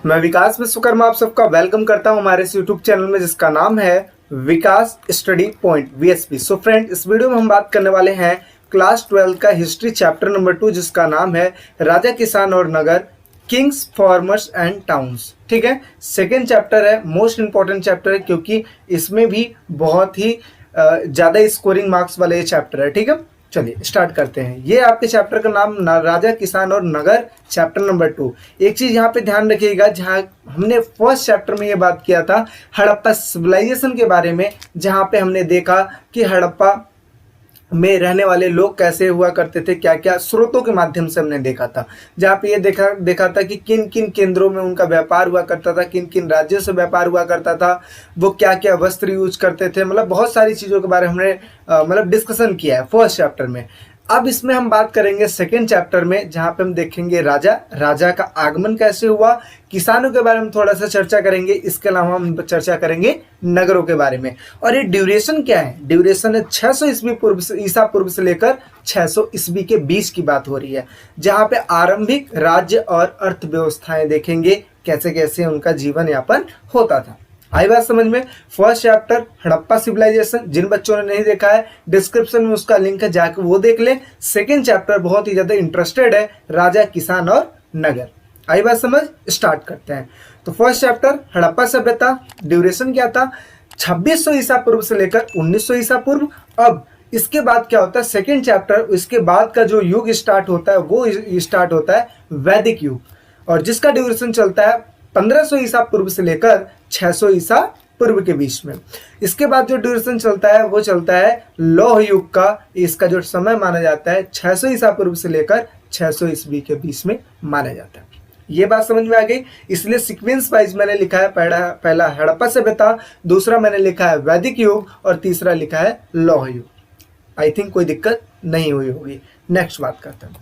मैं विकास विश्वकर्मा आप सबका वेलकम करता हूं हमारे इस यूट्यूब चैनल में जिसका नाम है Vikas study point VSP. So friend, इस वीडियो में हम बात करने वाले हैं क्लास 12 का हिस्ट्री चैप्टर नंबर 2 जिसका नाम है राजा किसान और नगर, किंग्स फार्मर्स एंड टाउन्स। ठीक है, सेकेंड चैप्टर है, मोस्ट इंपॉर्टेंट चैप्टर है क्योंकि इसमें भी बहुत ही ज़्यादा स्कोरिंग मार्क्स वाला ये चैप्टर है। ठीक है, चलिए स्टार्ट करते हैं। ये आपके चैप्टर का नाम राजा किसान और नगर, चैप्टर नंबर 2। एक चीज यहाँ पे ध्यान रखिएगा, जहाँ हमने फर्स्ट चैप्टर में ये बात किया था हड़प्पा सिविलाइजेशन के बारे में, जहाँ पे हमने देखा कि हड़प्पा में रहने वाले लोग कैसे हुआ करते थे, क्या क्या स्रोतों के माध्यम से हमने देखा था। जहाँ पे ये देखा था कि किन किन केंद्रों में उनका व्यापार हुआ करता था, किन किन राज्यों से व्यापार हुआ करता था, वो क्या क्या वस्त्र यूज करते थे, मतलब बहुत सारी चीज़ों के बारे में हमने मतलब डिस्कशन किया है फर्स्ट चैप्टर में। अब इसमें हम बात करेंगे सेकेंड चैप्टर में, जहाँ पे हम देखेंगे राजा का आगमन कैसे हुआ, किसानों के बारे में थोड़ा सा चर्चा करेंगे, इसके अलावा हम चर्चा करेंगे नगरों के बारे में। और ये ड्यूरेशन क्या है? ड्यूरेशन है 600 ईसा पूर्व से लेकर 600 ईस्वी के बीच की बात हो रही है, जहाँ पे आरंभिक राज्य और अर्थव्यवस्थाएं देखेंगे, कैसे कैसे उनका जीवन यापन होता था। आई बात समझ में? फर्स्ट चैप्टर हड़प्पा सिविलाइजेशन, जिन बच्चों ने नहीं देखा है डिस्क्रिप्शन में उसका लिंक है, जाकर वो देख ले। सेकेंड चैप्टर बहुत ही ज्यादा इंटरेस्टेड है, राजा किसान और नगर। आई बात समझ? स्टार्ट करते हैं। तो फर्स्ट चैप्टर हड़प्पा सभ्यता, ड्यूरेशन क्या था? 2600 ईसा पूर्व से लेकर 1900 ईसा पूर्व। अब इसके बाद क्या होता है? सेकेंड चैप्टर, इसके बाद का जो युग स्टार्ट होता है वो स्टार्ट होता है वैदिक युग, और जिसका ड्यूरेशन चलता है 1500 ईसा पूर्व से लेकर 600 ईसा पूर्व के बीच में। इसके बाद जो ड्यूरेशन चलता है वो चलता है लौह युग का। इसका जो समय माना जाता है 600 ईसा पूर्व से लेकर 600 ईस्वी के बीच में माना जाता है। ये बात समझ में आ गई? इसलिए सीक्वेंस वाइज मैंने लिखा है, पहला हड़प्पा सभ्यता, दूसरा मैंने लिखा है वैदिक युग, और तीसरा लिखा है लौह युग। आई थिंक कोई दिक्कत नहीं हुई होगी। नेक्स्ट बात करते हैं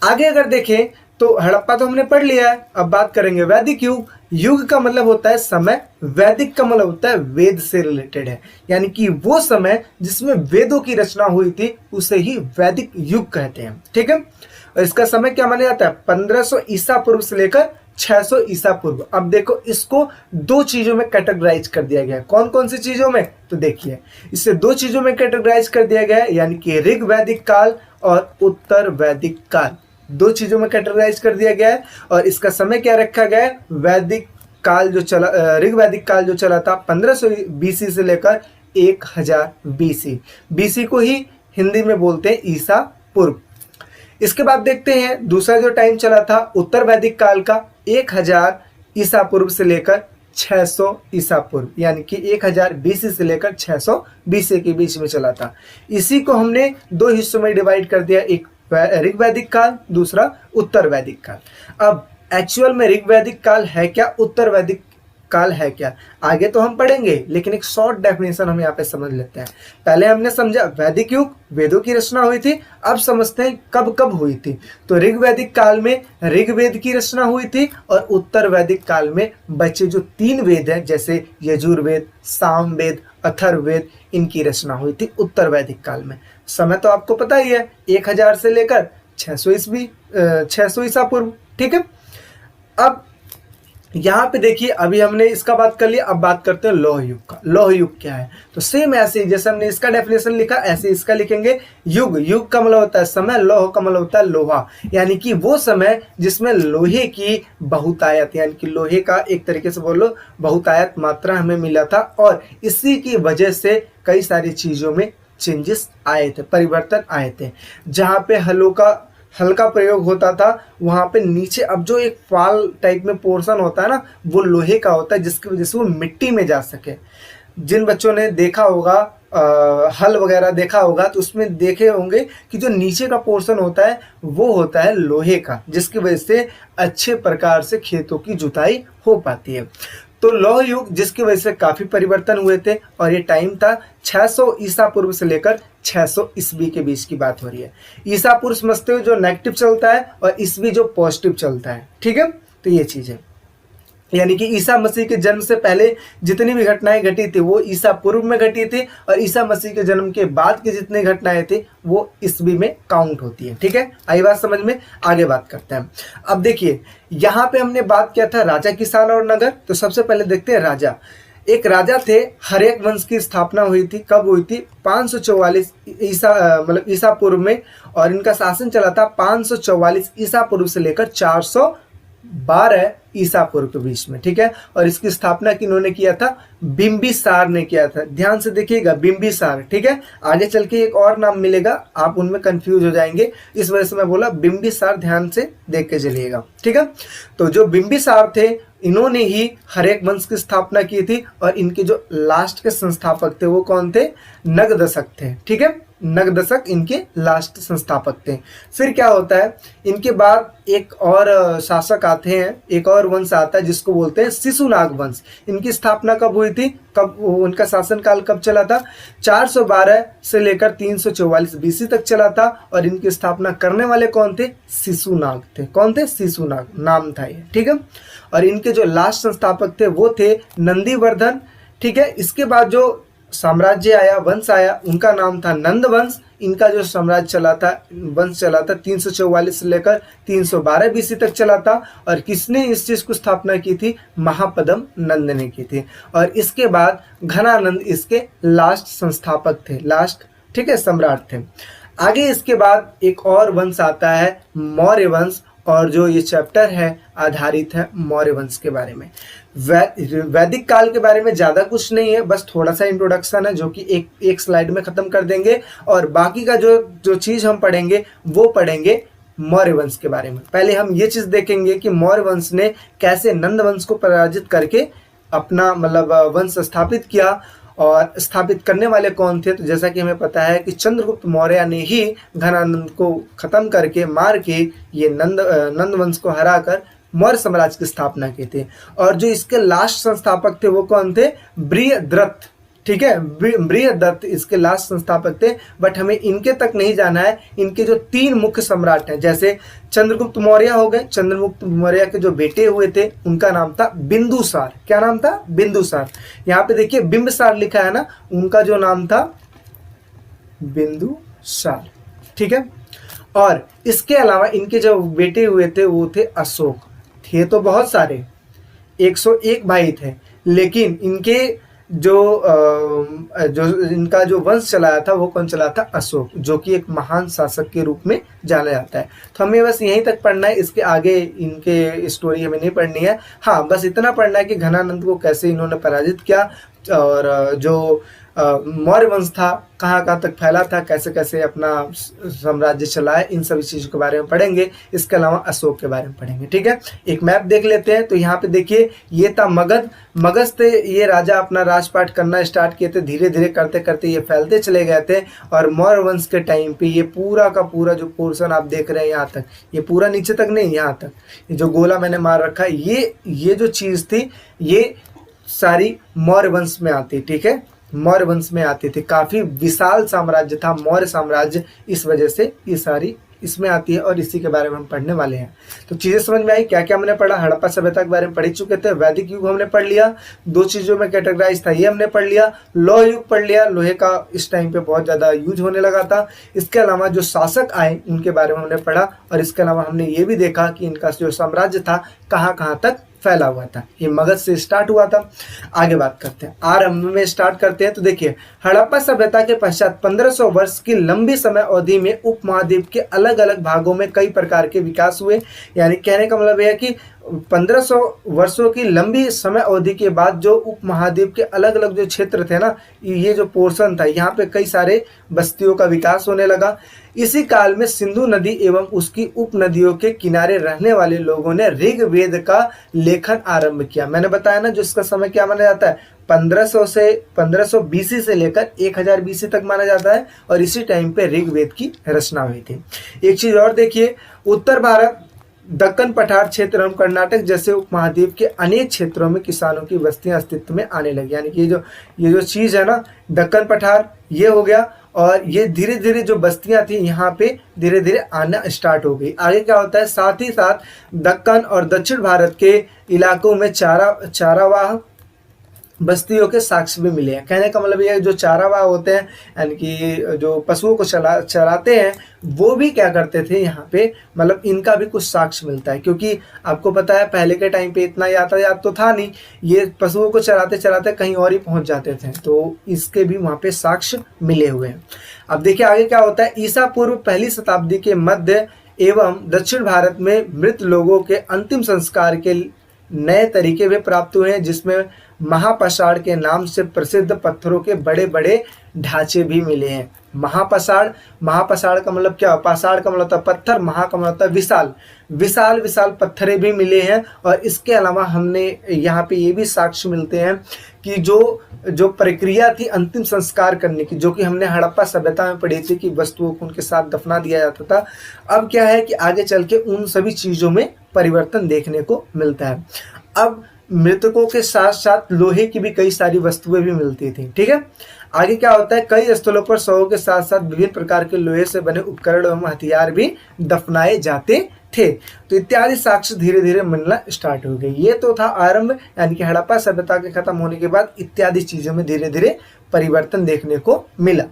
आगे। अगर देखें तो हड़प्पा तो हमने पढ़ लिया है, अब बात करेंगे वैदिक युग। युग का मतलब होता है समय, वैदिक का मतलब होता है वेद से रिलेटेड है, यानी कि वो समय जिसमें वेदों की रचना हुई थी उसे ही वैदिक युग कहते हैं। ठीक है, और इसका समय क्या माना जाता है? 1500 ईसा पूर्व से लेकर 600 ईसा पूर्व। अब देखो, इसको दो चीजों में कैटेगराइज कर दिया गया है। कौन कौन सी चीजों में? तो देखिए, इसे दो चीजों में कैटेगराइज कर दिया गया है, यानी कि ऋग वैदिक काल और उत्तर वैदिक काल। दो चीजों में कैटेगराइज कर दिया गया है। और इसका समय क्या रखा गया है? वैदिक काल जो चला, ऋग वैदिक काल जो चला था 1500 बीसी से लेकर 1000 बीसी। बीसी को ही हिंदी में बोलते हैं ईसा पूर्व। इसके बाद देखते हैं दूसरा जो टाइम चला था उत्तर वैदिक काल का, 1000 ईसा पूर्व से लेकर 600 ईसा पूर्व, यानी कि 1000 बीसी से लेकर 600 बीसी के बीच में चला था। इसी को हमने दो हिस्सों में डिवाइड कर दिया, एक ऋग वैदिक काल, दूसरा उत्तर वैदिक काल। अब एक्चुअल में ऋग वैदिक काल है क्या, उत्तर वैदिक काल है क्या, आगे तो हम पढ़ेंगे, लेकिन एक शॉर्ट डेफिनेशन हम यहाँ पे समझ लेते हैं। पहले हमने समझा वैदिक युग, वेदों की रचना हुई थी। अब समझते हैं कब कब हुई थी। तो ऋग वैदिक काल में ऋग्वेद की रचना हुई थी, और उत्तर वैदिक काल में बचे जो 3 वेद हैं, जैसे यजुर्वेद, सामवेद, अथर्ववेद, इनकी रचना हुई थी उत्तर वैदिक काल में। समय तो आपको पता ही है, 1000 से लेकर 600 ईसा पूर्व। ठीक है, अब यहाँ पे देखिए, अभी हमने इसका बात कर लिया, अब बात करते हैं लौह युग का। लौह युग क्या है? तो सेम ऐसे जैसे हमने इसका डेफिनेशन लिखा, ऐसे इसका लिखेंगे। युग, युग का मतलब होता है समय, लौह का मतलब होता है लोहा, यानी कि वो समय जिसमें लोहे की बहुतायत, यानी कि लोहे का एक तरीके से बोलो बहुतायत मात्रा हमें मिला था, और इसी की वजह से कई सारी चीजों में चेंजेस आए थे, परिवर्तन आए थे। जहाँ पे हल्का प्रयोग होता था, वहां पे नीचे अब जो एक फाल टाइप में पोर्शन होता है ना, वो लोहे का होता है, जिसकी वजह से वो मिट्टी में जा सके। जिन बच्चों ने देखा होगा हल वगैरह देखा होगा, तो उसमें देखे होंगे कि जो नीचे का पोर्शन होता है वो होता है लोहे का, जिसकी वजह से अच्छे प्रकार से खेतों की जुताई हो पाती है। तो लौह युग, जिसकी वजह से काफी परिवर्तन हुए थे, और ये टाइम था 600 ईसा पूर्व से लेकर 600 ईस्वी के बीच की बात हो रही है। ईसा पूर्व समझते हो जो नेगेटिव चलता है, और ईस्वी जो पॉजिटिव चलता है। ठीक है, तो ये चीज है। यानी कि ईसा मसीह के जन्म से पहले जितनी भी घटनाएं घटी थी वो ईसा पूर्व में घटी थी, और ईसा मसीह के जन्म के बाद की जितनी घटनाएं थी वो ईस्वी में काउंट होती है। ठीक है, आई बात समझ में? आगे बात करते हैं। अब देखिए यहाँ पे हमने बात किया था राजा, किसान और नगर। तो सबसे पहले देखते हैं राजा। एक राजा थे, हर्यक वंश की स्थापना हुई थी। कब हुई थी? 544 ईसा पूर्व में, और इनका शासन चला था 544 ईसा पूर्व से लेकर 412 ईसा पूर्व के बीच में। ठीक है, और इसकी स्थापना किन्होंने किया था? बिंबिसार ने किया था। ध्यान से देखिएगा, बिंबिसार। ठीक है, आगे चल के एक और नाम मिलेगा, आप उनमें कंफ्यूज हो जाएंगे, इस वजह से मैं बोला बिंबिसार, ध्यान से देख के चलिएगा। ठीक है, तो जो बिंबिसार थे इन्होंने ही हर्यक वंश की स्थापना की थी, और इनके जो लास्ट के संस्थापक थे वो कौन थे? नगदशक थे। ठीक है, नगदशक इनके लास्ट संस्थापक थे। फिर क्या होता है, इनके बाद एक और शासक आते हैं, एक और वंश आता है जिसको बोलते हैं शिशुनाग वंश। इनकी स्थापना कब हुई थी? कब उनका शासनकाल कब चला था? 412 से लेकर 344 बीसी तक चला था, और इनकी स्थापना करने वाले कौन थे? शिशुनाग थे। कौन थे? शिशुनाग नाम था ये। ठीक है, और इनके जो लास्ट संस्थापक थे वो थे नंदीवर्धन। ठीक है, इसके बाद जो साम्राज्य आया, वंश आया, उनका नाम था नंद वंश। इनका जो साम्राज्य चला था, वंश चला था 344 से लेकर 312 बीसी तक चला था, और किसने इस चीज को स्थापना की थी? महापदम नंद ने की थी। और इसके बाद घनानंद इसके लास्ट संस्थापक थे, लास्ट। ठीक है, सम्राट थे। आगे इसके बाद एक और वंश आता है मौर्य वंश, और जो ये चैप्टर है आधारित है मौर्य वंश के बारे में। वैदिक काल के बारे में ज़्यादा कुछ नहीं है, बस थोड़ा सा इंट्रोडक्शन है जो कि एक स्लाइड में ख़त्म कर देंगे, और बाकी का जो चीज़ हम पढ़ेंगे वो पढ़ेंगे मौर्य वंश के बारे में। पहले हम ये चीज़ देखेंगे कि मौर्य वंश ने कैसे नंद वंश को पराजित करके अपना वंश स्थापित किया, और स्थापित करने वाले कौन थे? तो जैसा कि हमें पता है कि चंद्रगुप्त मौर्य ने ही घनानंद को खत्म करके, मार के, ये नंद वंश को हराकर मौर्य साम्राज्य की स्थापना की थी। और जो इसके लास्ट संस्थापक थे वो कौन थे? बृहद्रथ। ठीक है, बृहद्रथ इसके लास्ट संस्थापक थे। बट हमें इनके तक नहीं जाना है, इनके जो 3 मुख्य सम्राट हैं, जैसे चंद्रगुप्त मौर्य हो गए, चंद्रगुप्त मौर्य के जो बेटे हुए थे उनका नाम था बिंदुसार। क्या नाम था? बिंदुसार। यहाँ पे देखिए बिंबिसार लिखा है ना, उनका जो नाम था बिंदुसार। ठीक है, और इसके अलावा इनके जो बेटे हुए थे वो थे अशोक। थे तो बहुत सारे, 101 भाई थे, लेकिन इनके जो इनका जो वंश चलाया था वो कौन चलाया था? अशोक, जो कि एक महान शासक के रूप में जाना जाता है। तो हमें बस यहीं तक पढ़ना है, इसके आगे इनके स्टोरी हमें नहीं पढ़नी है। हाँ, बस इतना पढ़ना है कि घनानंद को कैसे इन्होंने पराजित किया, और जो मौर्य वंश था कहाँ कहाँ तक फैला था, कैसे कैसे अपना साम्राज्य चलाया, इन सभी चीज़ों के बारे में पढ़ेंगे। इसके अलावा अशोक के बारे में पढ़ेंगे। ठीक है, एक मैप देख लेते हैं। तो यहाँ पे देखिए ये था मगध। मगध से ये राजा अपना राजपाट करना स्टार्ट किए थे, धीरे धीरे करते करते ये फैलते चले गए थे, और मौर्य वंश के टाइम पे ये पूरा का पूरा जो पोर्शन आप देख रहे हैं यहाँ तक, ये पूरा नीचे तक नहीं, यहाँ तक ये जो गोला मैंने मार रखा है, ये जो चीज़ थी ये सारी मौर्य वंश में आती। ठीक है, मौर्य वंश में आती थी। काफी विशाल साम्राज्य था मौर्य साम्राज्य, इस वजह से ये सारी इसमें आती है, और इसी के बारे में हम पढ़ने वाले हैं। तो चीजें समझ में आई? क्या क्या हमने पढ़ा? हड़प्पा सभ्यता के बारे में पढ़ चुके थे, वैदिक युग हमने पढ़ लिया, 2 चीजों में कैटेगराइज था ये हमने पढ़ लिया, लोह युग पढ़ लिया, लोहे का इस टाइम पे बहुत ज्यादा यूज होने लगा था। इसके अलावा जो शासक आए उनके बारे में हमने पढ़ा, और इसके अलावा हमने ये भी देखा कि इनका जो साम्राज्य था कहाँ कहाँ तक फैला हुआ था। ये मगध से स्टार्ट हुआ था। आगे बात करते हैं, आरंभ में स्टार्ट करते हैं। तो देखिए हड़प्पा सभ्यता के पश्चात 1500 वर्ष की लंबी समय अवधि में उपमहाद्वीप के अलग अलग भागों में कई प्रकार के विकास हुए। यानी कहने का मतलब है कि 1500 वर्षों की लंबी समय अवधि के बाद जो उपमहाद्वीप के अलग अलग जो क्षेत्र थे ना, ये जो पोर्शन था, यहाँ पे कई सारे बस्तियों का विकास होने लगा। इसी काल में सिंधु नदी एवं उसकी उपनदियों के किनारे रहने वाले लोगों ने ऋग्वेद का लेखन आरंभ किया। मैंने बताया ना, जो इसका समय क्या माना जाता है, 1500 बीसी से लेकर 1000 बीसी तक माना जाता है, और इसी टाइम पे ऋग्वेद की रचना हुई थी। एक चीज और देखिए, उत्तर भारत, दक्कन पठार क्षेत्र एवं कर्नाटक जैसे उपमहाद्वीप के अनेक क्षेत्रों में किसानों की बस्तियां अस्तित्व में आने लगी। यानी कि ये जो चीज है ना, दक्कन पठार ये हो गया, और ये धीरे धीरे जो बस्तियां थी यहाँ पे धीरे धीरे आना स्टार्ट हो गई। आगे क्या होता है, साथ ही साथ दक्कन और दक्षिण भारत के इलाकों में चारावाह बस्तियों के साक्ष्य भी मिले हैं। कहने का मतलब ये जो चारावाह होते हैं यानी कि जो पशुओं को चराते हैं वो भी क्या करते थे यहाँ पे, मतलब इनका भी कुछ साक्ष्य मिलता है, क्योंकि आपको पता है पहले के टाइम पे इतना यातायात तो था नहीं, ये पशुओं को चराते चराते कहीं और ही पहुंच जाते थे, तो इसके भी वहाँ पे साक्ष्य मिले हुए हैं। अब देखिए आगे क्या होता है, ईसा पूर्व पहली शताब्दी के मध्य एवं दक्षिण भारत में मृत लोगों के अंतिम संस्कार के नए तरीके भी प्राप्त हुए हैं, जिसमें महापाषाण के नाम से प्रसिद्ध पत्थरों के बड़े बड़े ढांचे भी मिले हैं। महापाषाण का मतलब क्या, पाषाण का मतलब होता है पत्थर, महा का मतलब होता है विशाल, विशाल विशाल पत्थरे भी मिले हैं। और इसके अलावा हमने यहाँ पे ये भी साक्ष्य मिलते हैं कि जो प्रक्रिया थी अंतिम संस्कार करने की, जो कि हमने हड़प्पा सभ्यता में पढ़ी थी कि वस्तुओं को उनके साथ दफना दिया जाता था, अब क्या है कि आगे चल के उन सभी चीज़ों में परिवर्तन देखने को मिलता है। अब मृतकों के साथ साथ लोहे की भी कई सारी वस्तुएं भी मिलती थी। ठीक है, आगे क्या होता है, कई स्थलों पर शवों के साथ साथ विभिन्न प्रकार के लोहे से बने उपकरण एवं हथियार भी दफनाए जाते थे। तो इत्यादि साक्ष्य धीरे धीरे मिलना स्टार्ट हो गए। ये तो था आरंभ, यानी कि हड़प्पा सभ्यता के खत्म होने के बाद इत्यादि चीजों में धीरे धीरे परिवर्तन देखने को मिला।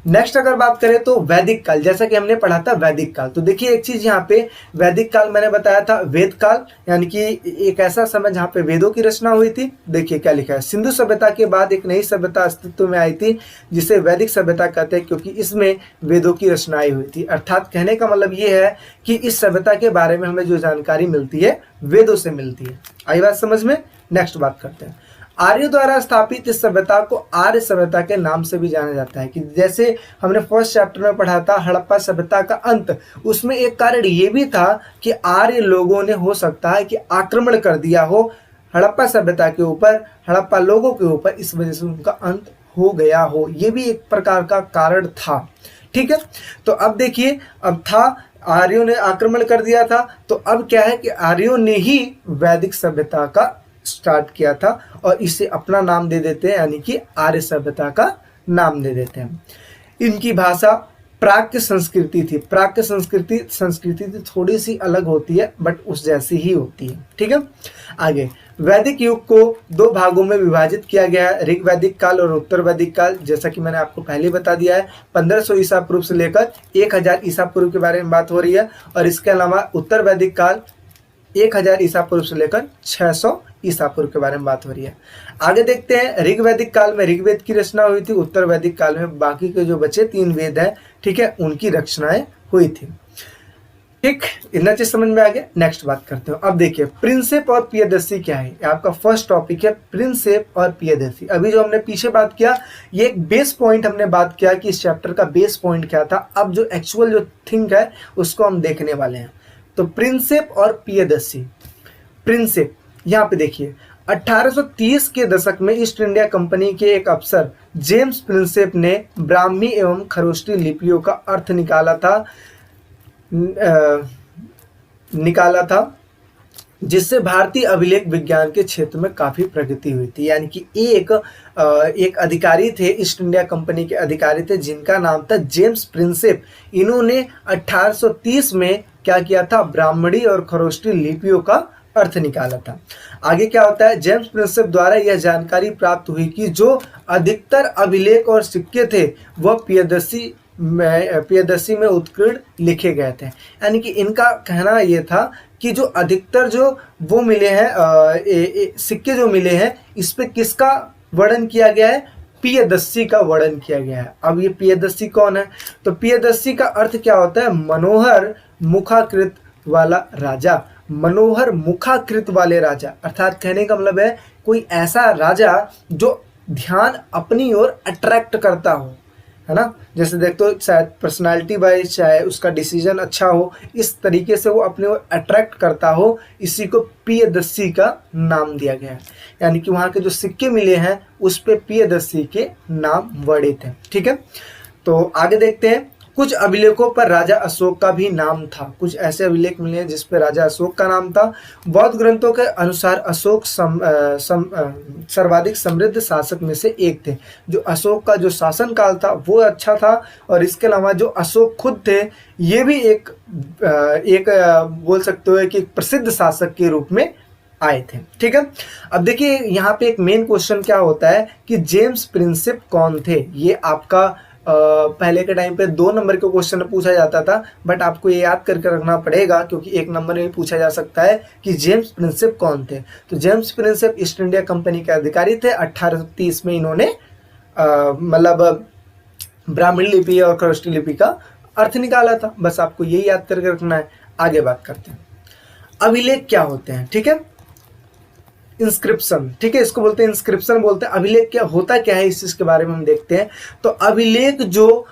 नेक्स्ट अगर बात करें तो वैदिक काल, जैसा कि हमने पढ़ा था वैदिक काल, तो देखिए एक चीज यहाँ पे वैदिक काल मैंने बताया था वेद काल, यानी कि एक ऐसा समय जहाँ पे वेदों की रचना हुई थी। देखिए क्या लिखा है, सिंधु सभ्यता के बाद एक नई सभ्यता अस्तित्व में आई थी जिसे वैदिक सभ्यता कहते हैं, क्योंकि इसमें वेदों की रचनाएं हुई थी। अर्थात कहने का मतलब ये है कि इस सभ्यता के बारे में हमें जो जानकारी मिलती है वेदों से मिलती है। आई बात समझ में। नेक्स्ट बात करते हैं, आर्यों द्वारा स्थापित इस सभ्यता को आर्य सभ्यता के नाम से भी जाना जाता है। कि जैसे हमने फर्स्ट चैप्टर में पढ़ा था हड़प्पा सभ्यता का अंत, उसमें एक कारण ये भी था कि आर्य लोगों ने हो सकता है कि आक्रमण कर दिया हो हड़प्पा सभ्यता के ऊपर, हड़प्पा लोगों के ऊपर, इस वजह से उनका अंत हो गया हो। ये भी एक प्रकार का कारण था। ठीक है, तो अब देखिए, अब था आर्यों ने आक्रमण कर दिया था, तो अब क्या है कि आर्यों ने ही वैदिक सभ्यता का स्टार्ट किया था और इसे अपना नाम दे देते हैं, यानी कि आर्य सभ्यता का नाम दे देते हैं। इनकी भाषा प्राक्य संस्कृति थी। प्राक्य संस्कृति तो थोड़ी सी अलग होती है बट उस जैसी ही होती है। ठीक है, आगे वैदिक युग को दो भागों में विभाजित किया गया है, ऋग वैदिक काल और उत्तर वैदिक काल। जैसा कि मैंने आपको पहले बता दिया है, 1500 ईसा पूर्व से लेकर 1000 ईसा पूर्व के बारे में बात हो रही है। और इसके अलावा उत्तर वैदिक काल 1000 ईसा पूर्व से लेकर 600 ईसा पूर्व के बारे में बात हो रही है। आगे देखते हैं, ऋग वैदिक काल में ऋग्वेद की रचना हुई थी, उत्तर वैदिक काल में बाकी के जो बचे 3 वेद हैं, ठीक है, उनकी रचनाएं हुई थी। ठीक, इतना चीज समझ में आ गया। नेक्स्ट बात करते हो। अब देखिए प्रिंसेप और पियदर्शी क्या है, आपका फर्स्ट टॉपिक है प्रिंसेप और पियदर्शी। अभी जो हमने पीछे बात किया, ये एक बेस पॉइंट हमने बात किया कि इस चैप्टर का बेस पॉइंट क्या था। अब जो एक्चुअल जो थिंग है उसको हम देखने वाले हैं। तो प्रिंसेप और पियदर्शी। प्रिंसेप यहाँ पे देखिए 1830 के दशक में ईस्ट इंडिया कंपनी के एक अफसर जेम्स प्रिंसेप ने ब्राह्मी एवं खरोष्टी लिपियों का अर्थ निकाला था जिससे भारतीय अभिलेख विज्ञान के क्षेत्र में काफी प्रगति हुई थी। यानी कि एक अधिकारी थे, ईस्ट इंडिया कंपनी के अधिकारी थे जिनका नाम था जेम्स प्रिंसेप। इन्होंने 1830 में क्या किया था, ब्राह्मणी और खरोष्टी लिपियों का अर्थ निकाला था। आगे क्या होता है, जेम्स प्रिंसेप द्वारा यह जानकारी प्राप्त हुई कि जो अधिकतर अभिलेख और सिक्के थे वह पियदर्शी में उत्कीर्ण लिखे गए थे। यानी कि इनका कहना यह था कि जो अधिकतर जो वो मिले हैं सिक्के जो मिले हैं, इस पे किसका वर्णन किया गया है, पियदर्शी का वर्णन किया गया है। अब ये पियदर्शी कौन है, तो पियदर्शी का अर्थ क्या होता है, मनोहर मुखाकृत वाला राजा। मनोहर मुखाकृत वाले राजा, अर्थात कहने का मतलब है कोई ऐसा राजा जो ध्यान अपनी ओर अट्रैक्ट करता हो, है ना। जैसे देखो शायद पर्सनालिटी वाइज चाहे उसका डिसीजन अच्छा हो, इस तरीके से वो अपने ओर अट्रैक्ट करता हो, इसी को पियदर्शी का नाम दिया गया है। यानी कि वहाँ के जो सिक्के मिले हैं उस पे पियदर्शी के नाम वर्णित हैं। ठीक है, तो आगे देखते हैं कुछ अभिलेखों पर राजा अशोक का भी नाम था। कुछ ऐसे अभिलेख मिले हैं जिस पर राजा अशोक का नाम था। बौद्ध ग्रंथों के अनुसार अशोक सर्वाधिक समृद्ध शासक में से एक थे। जो अशोक का जो शासन काल था वो अच्छा था, और इसके अलावा जो अशोक खुद थे ये भी एक बोल सकते हो कि एक प्रसिद्ध शासक के रूप में आए थे। ठीक है, अब देखिए यहाँ पे एक मेन क्वेश्चन क्या होता है कि जेम्स प्रिंसेप कौन थे। ये आपका पहले के टाइम पे 2 नंबर के क्वेश्चन में पूछा जाता था, बट आपको ये याद करके रखना पड़ेगा क्योंकि 1 नंबर में भी पूछा जा सकता है कि जेम्स प्रिंसेप कौन थे। तो James Prinsep east India company के अधिकारी थे। 1830 में इन्होंने मतलब ब्राह्मणी लिपि और खरोष्टी लिपि का अर्थ निकाला था। बस आपको यही याद करके रखना है। आगे बात करते हैं, अभिलेख क्या होते हैं। ठीक है, इंस्क्रिप्शन, ठीक है, इसको बोलते हैं इंस्क्रिप्शन बोलते हैं। अभिलेख क्या होता क्या है इस चीज के बारे में हम देखते हैं। तो अभिलेख जो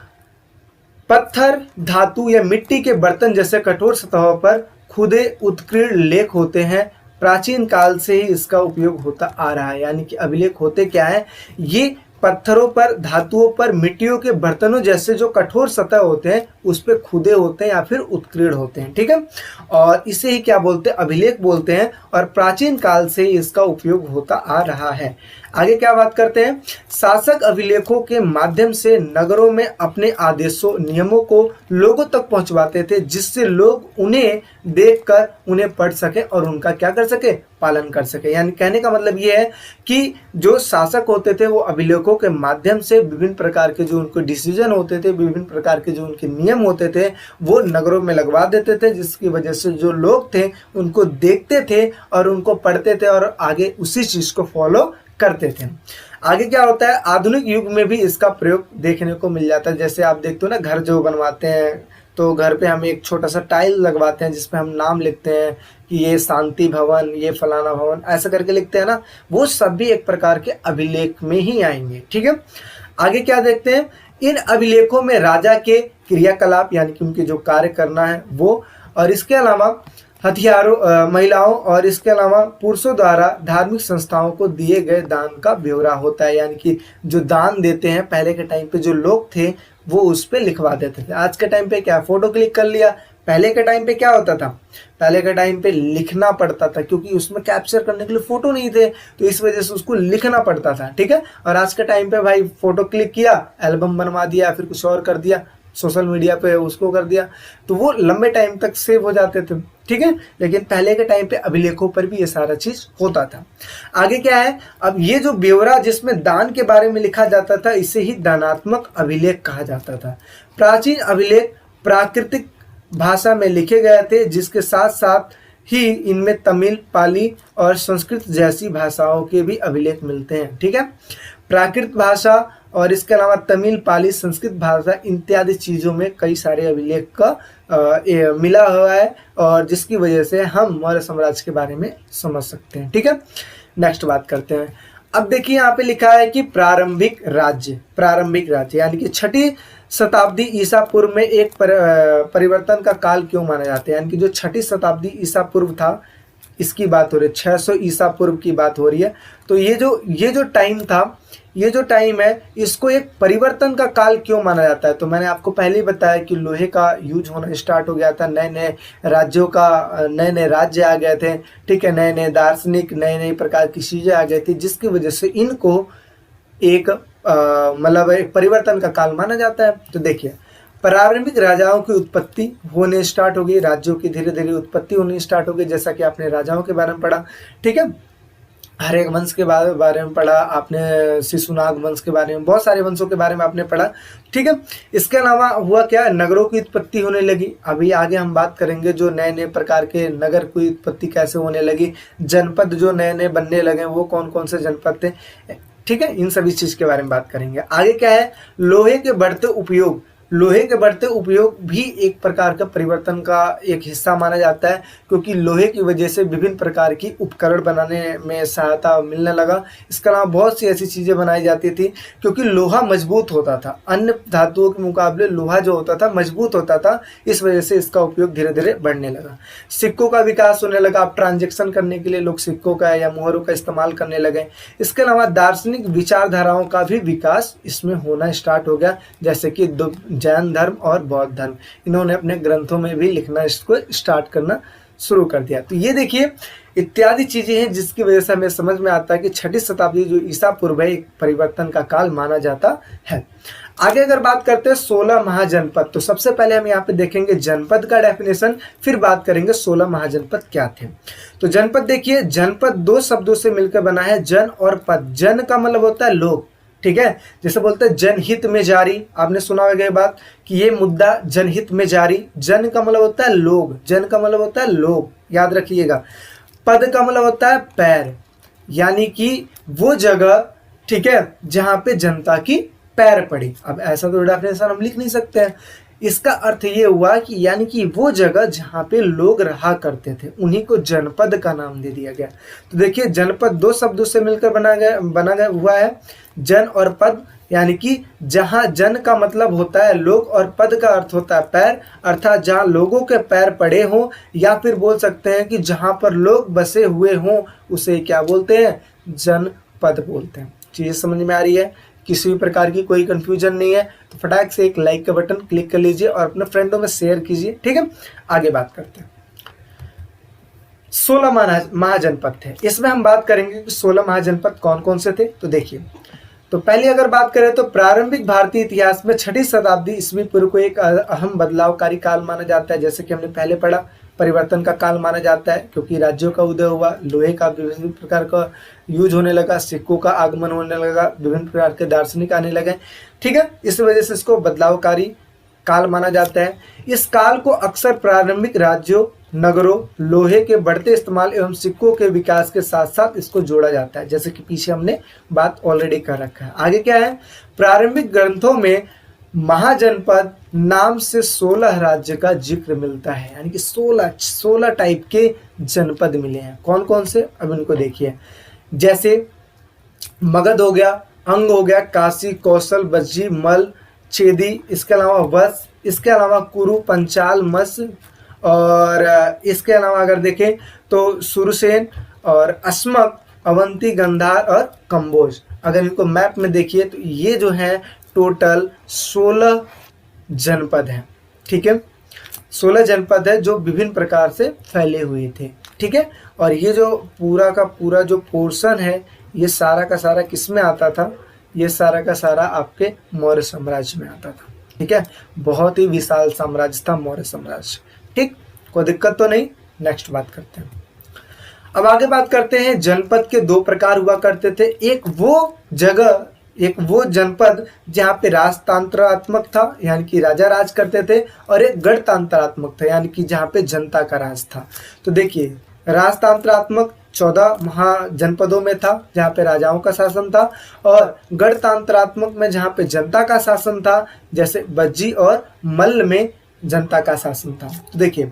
पत्थर, धातु या मिट्टी के बर्तन जैसे कठोर सतहों पर खुदे उत्कीर्ण लेख होते हैं, प्राचीन काल से ही इसका उपयोग होता आ रहा है। यानी कि अभिलेख होते क्या है, ये पत्थरों पर, धातुओं पर, मिट्टियों के बर्तनों जैसे जो कठोर सतह होते हैं उस पे खुदे होते हैं या फिर उत्कीर्ण होते हैं। ठीक है, और इसे ही क्या बोलते हैं, अभिलेख बोलते हैं, और प्राचीन काल से इसका उपयोग होता आ रहा है। आगे क्या बात करते हैं, शासक अभिलेखों के माध्यम से नगरों में अपने आदेशों, नियमों को लोगों तक पहुंचवाते थे, जिससे लोग उन्हें देखकर उन्हें पढ़ सके और उनका क्या कर सके, पालन कर सके। यानी कहने का मतलब ये है कि जो शासक होते थे वो अभिलेखों के माध्यम से विभिन्न प्रकार के जो उनके डिसीजन होते थे, विभिन्न प्रकार के जो उनके नियम होते थे वो नगरों में लगवा देते थे, जिसकी वजह से जो लोग थे उनको देखते थे और उनको पढ़ते थे और आगे उसी चीज को फॉलो करते थे। आगे क्या होता है, आधुनिक युग में भी इसका प्रयोग देखने को मिल जाता है। जैसे आप देखते हो ना, घर जो बनवाते हैं तो घर पे हम एक छोटा सा टाइल लगवाते हैं जिसपे हम नाम लिखते हैं कि ये शांति भवन, ये फलाना भवन, ऐसा करके लिखते हैं ना, वो सब भी एक प्रकार के अभिलेख में ही आएंगे। ठीक है, आगे क्या देखते हैं, इन अभिलेखों में राजा के क्रियाकलाप यानी कि उनके जो कार्य करना है वो, और इसके अलावा हथियारों, महिलाओं और इसके अलावा पुरुषों द्वारा धार्मिक संस्थाओं को दिए गए दान का ब्यौरा होता है। यानी कि जो दान देते हैं पहले के टाइम पे जो लोग थे वो उस पे लिखवा देते थे। आज के टाइम पे क्या, फोटो क्लिक कर लिया। पहले के टाइम पे क्या होता था, पहले के टाइम पे लिखना पड़ता था क्योंकि उसमें कैप्चर करने के लिए फोटो नहीं थे, तो इस वजह से उसको लिखना पड़ता था। ठीक है, और आज के टाइम पे भाई फोटो क्लिक किया, एल्बम बनवा दिया, फिर कुछ और कर दिया, सोशल मीडिया पे उसको कर दिया, तो वो लंबे टाइम तक सेव हो जाते थे। ठीक है, लेकिन पहले के टाइम पे अभिलेखों पर भी ये सारा चीज होता था। आगे क्या है, अब ये जो ब्यौरा जिसमें दान के बारे में लिखा जाता था इसे ही दानात्मक अभिलेख कहा जाता था। प्राचीन अभिलेख प्राकृतिक भाषा में लिखे गए थे, जिसके साथ साथ ही इनमें तमिल, पाली और संस्कृत जैसी भाषाओं के भी अभिलेख मिलते हैं। ठीक है, प्राकृत भाषा और इसके अलावा तमिल, पाली, संस्कृत भाषा इत्यादि चीज़ों में कई सारे अभिलेख का मिला हुआ है, और जिसकी वजह से हम मौर्य साम्राज्य के बारे में समझ सकते हैं। ठीक है, नेक्स्ट बात करते हैं। अब देखिए यहाँ पे लिखा है कि प्रारंभिक राज्य यानी कि 6ठी शताब्दी ईसा पूर्व में एक परिवर्तन का काल क्यों माना जाता है। यानी कि जो 6ठी शताब्दी ईसा पूर्व था इसकी बात हो रही है, 600 ईसा पूर्व की बात हो रही है। तो ये जो टाइम था, ये जो टाइम है, इसको एक परिवर्तन का काल क्यों माना जाता है। तो मैंने आपको पहले ही बताया कि लोहे का यूज होना स्टार्ट हो गया था, नए नए राज्य आ गए थे। ठीक है, नए नए दार्शनिक, नए नए प्रकार की चीजें आ गई थी, जिसकी वजह से इनको एक मतलब एक परिवर्तन का काल माना जाता है। तो देखिए, प्रारंभिक राजाओं की उत्पत्ति होने स्टार्ट हो गई, राज्यों की धीरे धीरे उत्पत्ति होनी स्टार्ट हो गई, जैसा कि आपने राजाओं के बारे में पढ़ा। ठीक है, हर एक वंश के बारे में पढ़ा आपने, शिशुनाग वंश के बारे में, बहुत सारे वंशों के बारे में आपने पढ़ा। ठीक है, इसके अलावा हुआ क्या, नगरों की उत्पत्ति होने लगी। अभी आगे हम बात करेंगे जो नए नए प्रकार के नगर की उत्पत्ति कैसे होने लगी, जनपद जो नए नए बनने लगे वो कौन कौन से जनपद थे। ठीक है, इन सभी चीज के बारे में बात करेंगे। आगे क्या है, लोहे के बढ़ते उपयोग भी एक प्रकार का परिवर्तन का एक हिस्सा माना जाता है, क्योंकि लोहे की वजह से विभिन्न प्रकार की उपकरण बनाने में सहायता मिलने लगा। इसके अलावा बहुत सी ऐसी चीज़ें बनाई जाती थी क्योंकि लोहा मजबूत होता था, अन्य धातुओं के मुकाबले लोहा जो होता था मजबूत होता था, इस वजह से इसका उपयोग धीरे धीरे बढ़ने लगा। सिक्कों का विकास होने लगा, अब ट्रांजेक्शन करने के लिए लोग सिक्कों का या मुहरों का इस्तेमाल करने लगे। इसके अलावा दार्शनिक विचारधाराओं का भी विकास इसमें होना स्टार्ट हो गया, जैसे कि जैन धर्म और बौद्ध धर्म, इन्होंने अपने ग्रंथों में भी लिखना इसको स्टार्ट करना शुरू कर दिया। तो ये देखिए इत्यादि चीजें हैं जिसकी वजह से हमें समझ में आता है कि 6वीं शताब्दी जो ईसा पूर्व है एक परिवर्तन का काल माना जाता है। आगे अगर बात करते हैं 16 महाजनपद, तो सबसे पहले हम यहाँ पे देखेंगे जनपद का डेफिनेशन, फिर बात करेंगे 16 महाजनपद क्या थे। तो जनपद देखिए, जनपद 2 शब्दों से मिलकर बना है, जन और पद। जन का मतलब होता है लोग, ठीक है, जैसे बोलते हैं जनहित में जारी, आपने सुना होगा ये बात कि ये मुद्दा जनहित में जारी। जन का मतलब होता है लोग, जन का मतलब होता है लोग, याद रखिएगा। पद का मतलब होता है पैर, यानी कि वो जगह, ठीक है, जहां पे जनता की पैर पड़ी। अब ऐसा तो डेफिनेशन हम लिख नहीं सकते हैं, इसका अर्थ ये हुआ कि यानी कि वो जगह जहाँ पे लोग रहा करते थे उन्हीं को जनपद का नाम दे दिया गया। तो देखिए जनपद 2 शब्दों से मिलकर बना गया हुआ है, जन और पद, यानी कि जहाँ जन का मतलब होता है लोग और पद का अर्थ होता है पैर, अर्थात जहाँ लोगों के पैर पड़े हों, या फिर बोल सकते हैं कि जहाँ पर लोग बसे हुए हों उसे क्या बोलते हैं, जनपद बोलते हैं। चीज़ समझ में आ रही है, किसी भी प्रकार की कोई कंफ्यूजन नहीं है, तो फटाक से एक लाइक का बटन क्लिक कर लीजिए और अपने फ्रेंडों में शेयर कीजिए, ठीक है। आगे बात करते हैं, 16 महाजनपद थे। इसमें हम बात करेंगे कि 16 महाजनपद कौन कौन से थे। तो देखिए, तो पहले अगर बात करें तो प्रारंभिक भारतीय इतिहास में 6वीं शताब्दी ईस्वी पूर्व को एक अहम बदलावकारी काल माना जाता है। जैसे कि हमने पहले पढ़ा, परिवर्तन का काल माना जाता है, क्योंकि राज्यों का उदय हुआ, लोहे का विभिन्न प्रकार का यूज होने लगा, सिक्कों का आगमन होने लगा, विभिन्न प्रकार के दार्शनिक आने लगे, ठीक है। इस वजह से इसको बदलावकारी काल माना जाता है। इस काल को अक्सर प्रारंभिक राज्यों, नगरों, लोहे के बढ़ते इस्तेमाल एवं सिक्कों के विकास के साथ साथ इसको जोड़ा जाता है, जैसे कि पीछे हमने बात ऑलरेडी कर रखा है। आगे क्या है, प्रारंभिक ग्रंथों में महाजनपद नाम से 16 राज्य का जिक्र मिलता है, यानी कि 16 टाइप के जनपद मिले हैं। कौन कौन से, अब इनको देखिए, जैसे मगध हो गया, अंग हो गया, काशी, कौशल, बज्जी, मल, छेदी, इसके अलावा वत्स, इसके अलावा कुरु, पंचाल, मत्स्य, और इसके अलावा अगर देखें तो सुरसेन और अस्मक, अवंती, गंधार और कंबोज। अगर इनको मैप में देखिए तो ये जो है टोटल 16 जनपद हैं, ठीक है। 16 जनपद है जो विभिन्न प्रकार से फैले हुए थे, ठीक है। और ये जो पूरा का पूरा जो पोर्शन है ये सारा का सारा किस में आता था, ये सारा का सारा आपके मौर्य साम्राज्य में आता था, ठीक है। बहुत ही विशाल साम्राज्य था मौर्य साम्राज्य, ठीक, कोई दिक्कत तो नहीं। नेक्स्ट बात करते हैं, अब आगे बात करते हैं जनपद के 2 प्रकार हुआ करते थे। एक वो जगह, एक वो जनपद जहाँ पे राजतंत्रात्मक था, यानी कि राजा राज करते थे, और एक गणतंत्रात्मक था, यानी कि जहाँ पे जनता का राज था। तो देखिए राजतंत्रात्मक 14 महाजनपदों में था जहाँ पे राजाओं का शासन था, और गणतंत्रात्मक में जहाँ पे जनता का शासन था, जैसे बज्जी और मल्ल में जनता का शासन था। तो देखिए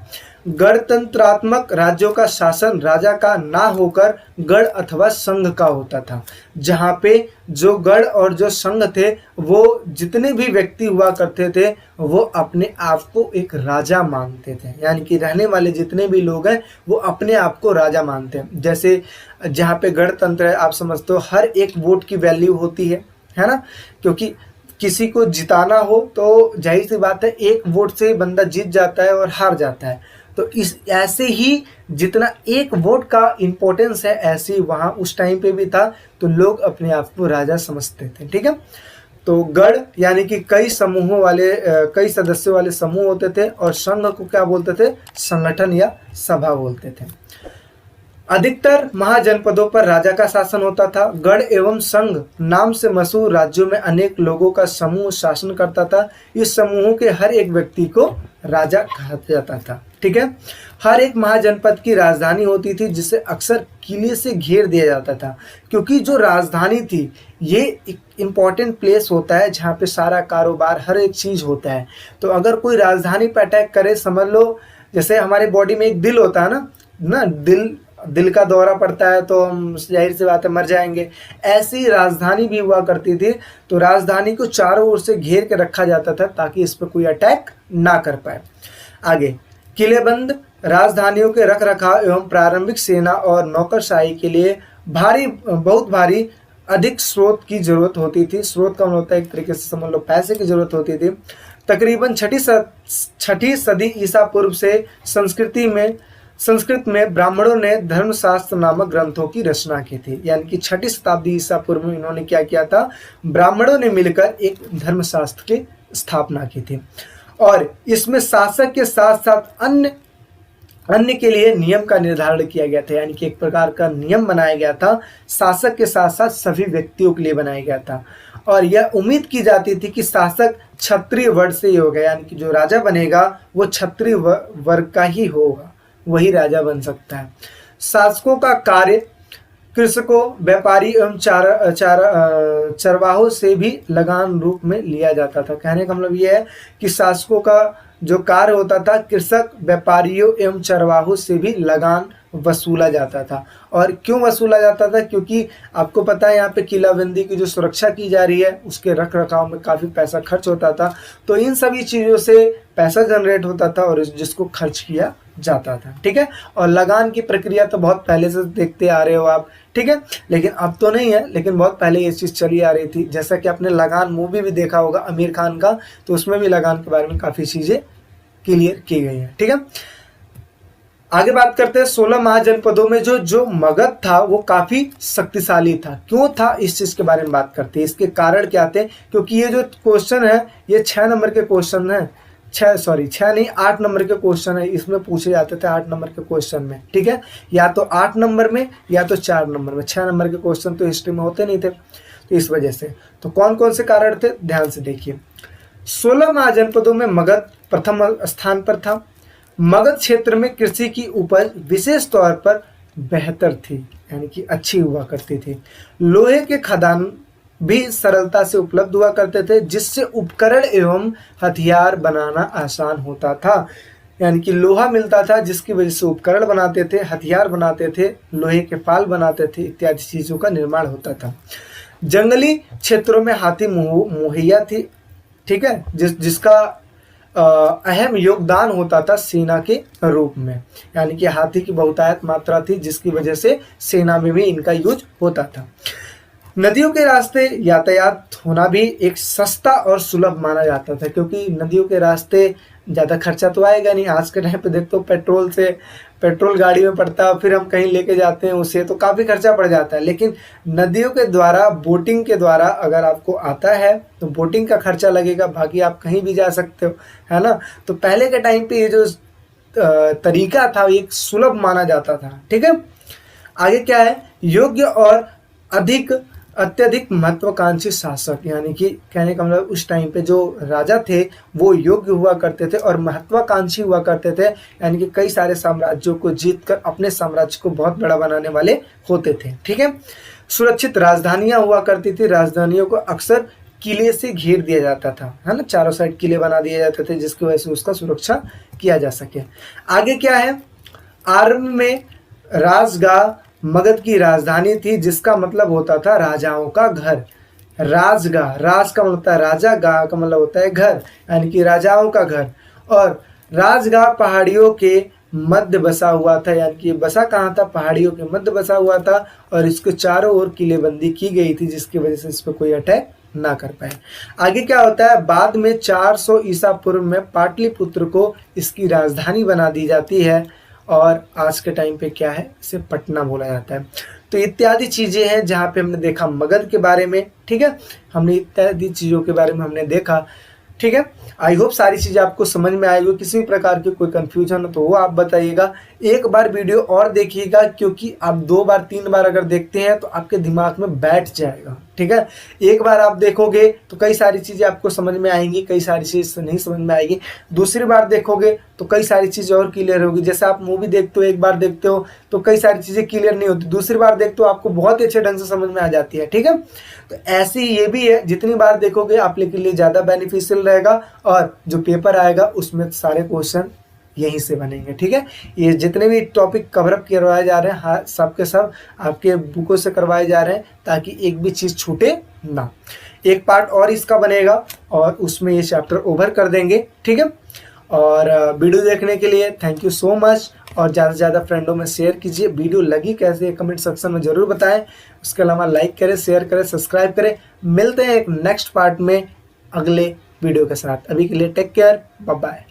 गणतंत्रात्मक राज्यों का शासन राजा का ना होकर गण अथवा संघ का होता था, जहाँ पे जो गण और जो संघ थे वो जितने भी व्यक्ति हुआ करते थे वो अपने आप को एक राजा मानते थे, यानी कि रहने वाले जितने भी लोग हैं वो अपने आप को राजा मानते हैं। जैसे जहाँ पे गणतंत्र है, आप समझते हो हर एक वोट की वैल्यू होती है ना, क्योंकि किसी को जिताना हो तो जाहिर सी बात है एक वोट से बंदा जीत जाता है और हार जाता है। तो इस ऐसे ही जितना एक वोट का इम्पोर्टेंस है ऐसे ही वहाँ उस टाइम पे भी था, तो लोग अपने आप को राजा समझते थे, ठीक है। तो गण यानी कि कई समूहों वाले, कई सदस्यों वाले समूह होते थे, और संघ को क्या बोलते थे, संगठन या सभा बोलते थे। अधिकतर महाजनपदों पर राजा का शासन होता था। गढ़ एवं संघ नाम से मशहूर राज्यों में अनेक लोगों का समूह शासन करता था। इस समूहों के हर एक व्यक्ति को राजा कहा जाता था, ठीक है। हर एक महाजनपद की राजधानी होती थी जिसे अक्सर किले से घेर दिया जाता था, क्योंकि जो राजधानी थी ये एक इम्पॉर्टेंट प्लेस होता है जहाँ पे सारा कारोबार हर एक चीज़ होता है। तो अगर कोई राजधानी पर अटैक करे, समझ लो जैसे हमारे बॉडी में एक दिल होता है ना, दिल का दौरा पड़ता है तो हम जाहिर सी बात है मर जाएंगे। ऐसी राजधानी भी हुआ करती थी, तो राजधानी को चारों ओर से घेर के रखा जाता था ताकि इस पर कोई अटैक ना कर पाए। आगे किलेबंद राजधानियों के रख रखाव एवं प्रारंभिक सेना और नौकरशाही के लिए बहुत भारी अधिक स्रोत की जरूरत होती थी। स्रोत का मतलब होता है एक तरीके से समझ लो पैसे की जरूरत होती थी। तकरीबन छठी सदी ईसा पूर्व से संस्कृत में ब्राह्मणों ने धर्मशास्त्र नामक ग्रंथों की रचना की थी। यानी कि छठी शताब्दी ईसा पूर्व में इन्होंने क्या किया था, ब्राह्मणों ने मिलकर एक धर्मशास्त्र की स्थापना की थी और इसमें शासक के साथ साथ अन्य के लिए नियम का निर्धारण किया गया था। यानी कि एक प्रकार का नियम बनाया गया था, शासक के साथ साथ सभी व्यक्तियों के लिए बनाया गया था और यह उम्मीद की जाती थी कि शासक क्षत्रिय वर्ग से ही होगा। यानी कि जो राजा बनेगा वो क्षत्रिय वर्ग का ही होगा, वही राजा बन सकता है। शासकों का कार्य कृषकों, व्यापारी एवं चरवाहों से भी लगान रूप में लिया जाता था। कहने का मतलब यह है कि शासकों का जो कार्य होता था कृषक, व्यापारियों एवं चरवाहों से भी लगान वसूला जाता था। और क्यों वसूला जाता था, क्योंकि आपको पता है यहाँ पे किलाबंदी की जो सुरक्षा की जा रही है उसके रख रखाव में काफ़ी पैसा खर्च होता था। तो इन सभी चीज़ों से पैसा जनरेट होता था और जिसको खर्च किया जाता था। ठीक है, और लगान की प्रक्रिया तो बहुत पहले से देखते आ रहे हो आप। ठीक है, लेकिन अब तो नहीं है, लेकिन बहुत पहले ये चीज़ चली आ रही थी। जैसा कि आपने लगान मूवी भी देखा होगा आमिर खान का, तो उसमें भी लगान के बारे में काफ़ी चीज़ें क्लियर की गई हैं। ठीक है, आगे बात करते हैं 16 महाजनपदों में जो मगध था वो काफी शक्तिशाली था। क्यों था, इस चीज के बारे में बात करते हैं। इसके कारण क्या थे, क्योंकि ये जो क्वेश्चन है ये 6 नंबर के क्वेश्चन है, 6 नहीं 8 नंबर के क्वेश्चन है, इसमें पूछे जाते थे 8 नंबर के क्वेश्चन में। ठीक है, या तो 8 नंबर में या तो 4 नंबर में, 6 नंबर के क्वेश्चन तो हिस्ट्री में होते नहीं थे। तो इस वजह से तो कौन कौन से कारण थे, ध्यान से देखिए। 16 महाजनपदों में मगध प्रथम स्थान पर था। मगध क्षेत्र में कृषि की उपज विशेष तौर पर बेहतर थी, यानी कि अच्छी हुआ करती थी। लोहे के खदान भी सरलता से उपलब्ध हुआ करते थे, जिससे उपकरण एवं हथियार बनाना आसान होता था। यानी कि लोहा मिलता था जिसकी वजह से उपकरण बनाते थे, हथियार बनाते थे, लोहे के पाल बनाते थे, इत्यादि चीजों का निर्माण होता था। जंगली क्षेत्रों में हाथी मुहैया थी। ठीक है, जिसका अहम योगदान होता था सेना के रूप में। यानी कि हाथी की बहुतायत मात्रा थी जिसकी वजह से सेना में भी इनका यूज होता था। नदियों के रास्ते यातायात होना भी एक सस्ता और सुलभ माना जाता था, क्योंकि नदियों के रास्ते ज़्यादा खर्चा तो आएगा नहीं। आज के टाइम पे देखते हो पेट्रोल गाड़ी में पड़ता है, फिर हम कहीं लेके जाते हैं उसे तो काफ़ी खर्चा पड़ जाता है। लेकिन नदियों के द्वारा, बोटिंग के द्वारा अगर आपको आता है तो बोटिंग का खर्चा लगेगा, बाकी आप कहीं भी जा सकते हो, है ना। तो पहले के टाइम पे ये जो तरीका था एक सुलभ माना जाता था। ठीक है, आगे क्या है, योग्य और अत्यधिक महत्वाकांक्षी शासक। यानी कि कहने का मतलब उस टाइम पे जो राजा थे वो योग्य हुआ करते थे और महत्वाकांक्षी हुआ करते थे। यानी कि कई सारे साम्राज्यों को जीतकर अपने साम्राज्य को बहुत बड़ा बनाने वाले होते थे। ठीक है, सुरक्षित राजधानियां हुआ करती थी। राजधानियों को अक्सर किले से घेर दिया जाता था, है ना, चारों साइड किले बना दिए जाते थे जिसकी वजह से उसका सुरक्षा किया जा सके। आगे क्या है, आरंभ में राजगाह मगध की राजधानी थी, जिसका मतलब होता था राजाओं का घर। राजगाह, राज का मतलब होता है राजा, गाह का मतलब होता है घर, यानी कि राजाओं का घर। और राजगाह पहाड़ियों के मध्य बसा हुआ था। यानी कि बसा कहाँ था, पहाड़ियों के मध्य बसा हुआ था और इसके चारों ओर किलेबंदी की गई थी जिसकी वजह से इस पर कोई अटैक ना कर पाए। आगे क्या होता है, बाद में 400 ईसा पूर्व में पाटलिपुत्र को इसकी राजधानी बना दी जाती है और आज के टाइम पे क्या है, इसे पटना बोला जाता है। तो इत्यादि चीज़ें हैं जहाँ पे हमने देखा मगध के बारे में। ठीक है, हमने इत्यादि चीज़ों के बारे में हमने देखा। ठीक है, आई होप सारी चीज़ें आपको समझ में आएगी। किसी भी प्रकार की कोई कंफ्यूजन हो तो वो आप बताइएगा। एक बार वीडियो और देखिएगा, क्योंकि आप 2 बार 3 बार अगर देखते हैं तो आपके दिमाग में बैठ जाएगा। ठीक है, एक बार आप देखोगे तो कई सारी चीज़ें आपको समझ में आएंगी, कई सारी चीज़ नहीं समझ में आएगी। दूसरी बार देखोगे तो कई सारी चीज़ें और क्लियर होगी। जैसे आप मूवी देखते हो, एक बार देखते हो तो कई सारी चीज़ें क्लियर नहीं होती, दूसरी बार देखते हो आपको बहुत ही अच्छे ढंग से समझ में आ जाती है। ठीक है, तो ऐसे ही ये भी है, जितनी बार देखोगे आपके लिए ज़्यादा बेनिफिशियल रहेगा और जो पेपर आएगा उसमें सारे क्वेश्चन यहीं से बनेंगे। ठीक है, ये जितने भी टॉपिक कवर अप करवाए जा रहे हैं, हाँ, सब के सब आपके बुकों से करवाए जा रहे हैं ताकि एक भी चीज़ छूटे ना। एक पार्ट और इसका बनेगा और उसमें ये चैप्टर ओवर कर देंगे। ठीक है, और वीडियो देखने के लिए थैंक यू सो मच और ज़्यादा से ज़्यादा फ्रेंडों में शेयर कीजिए। वीडियो लगी कैसे कमेंट सेक्शन में ज़रूर बताएं। उसके अलावा लाइक करें, शेयर करें, सब्सक्राइब करें। मिलते हैं एक नेक्स्ट पार्ट में अगले वीडियो के साथ। अभी के लिए टेक केयर, बाय बाय।